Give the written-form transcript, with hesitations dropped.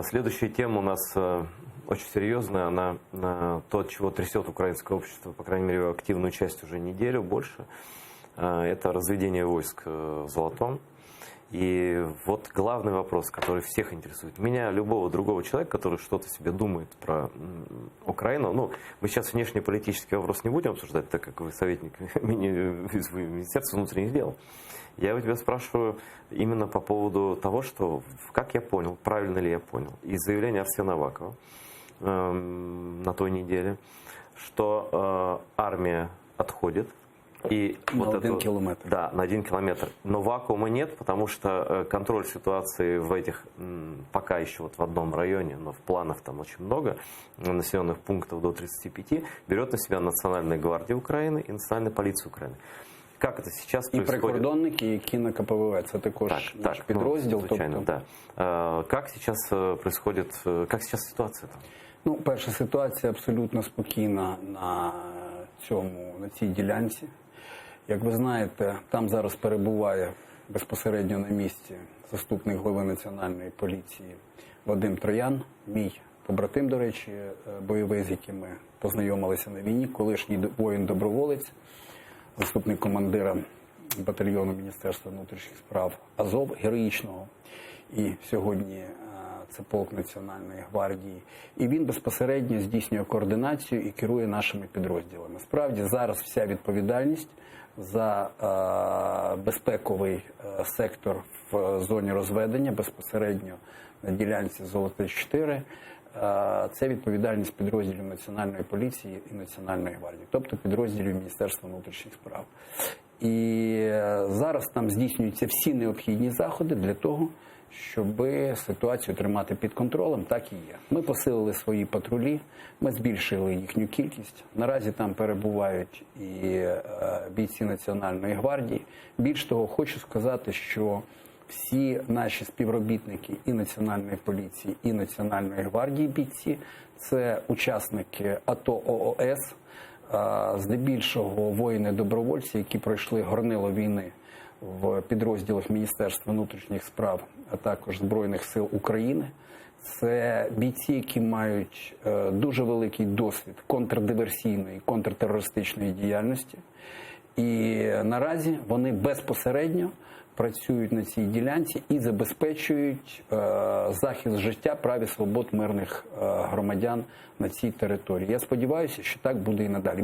Следующая тема у нас очень серьезная. Она то, от чего трясет украинское общество, по крайней мере, активную часть уже неделю, больше. Это разведение войск в Золотом. И вот главный вопрос, который всех интересует. Меня, любого другого человека, который что-то себе думает про Украину. Ну, мы сейчас внешнеполитический вопрос не будем обсуждать, так как вы советник Министерства внутренних дел. Я у тебя спрашиваю именно по поводу того, что, как я понял, правильно ли я понял, из заявления Арсена Авакова на той неделе, что армия отходит. И на вот 1 километр. Да, на 1 километр. Но вакуума нет, потому что контроль ситуации в этих, пока еще вот в одном районе, но в планах там очень много, населенных пунктов до 35, берет на себя Национальная гвардия Украины и Национальная полиция Украины. Как это сейчас І происходит? прикордонники, які на КПВВ, це також наш підрозділ. Ну, звичайно, да. Как сейчас происходит, как сейчас ситуация там? Ну, перша ситуація абсолютно спокійна на цій ділянці. Як ви знаєте, там зараз перебуває безпосередньо на місці заступник голови Національної поліції Вадим Троян, мій побратим, до речі, бойовий, з яким ми познайомилися на війні, колишній воїн-доброволець, заступник командира батальйону Міністерства внутрішніх справ Азов, героїчного, і сьогодні це полк Національної гвардії. І він безпосередньо здійснює координацію і керує нашими підрозділами. Справді, зараз вся відповідальність за безпековий сектор в зоні розведення, безпосередньо на ділянці Золоте-4, це відповідальність підрозділів Національної поліції і Національної гвардії, тобто підрозділів Міністерства внутрішніх справ. І зараз там здійснюються всі необхідні заходи для того, щоб ситуацію тримати під контролем, так і є. Ми посилили свої патрулі, ми збільшили їхню кількість. Наразі там перебувають і бійці Національної гвардії. Більш того, хочу сказати, що всі наші співробітники і Національної поліції, і Національної гвардії бійці – це учасники АТО ООС, здебільшого воїни-добровольці, які пройшли горнило війни в підрозділах Міністерства внутрішніх справ, а також Збройних сил України. Це бійці, які мають дуже великий досвід контрдиверсійної, контртерористичної діяльності. І наразі вони безпосередньо працюють на цій ділянці і забезпечують захист життя, прав і свобод мирних громадян на цій території. Я сподіваюся, що так буде і надалі.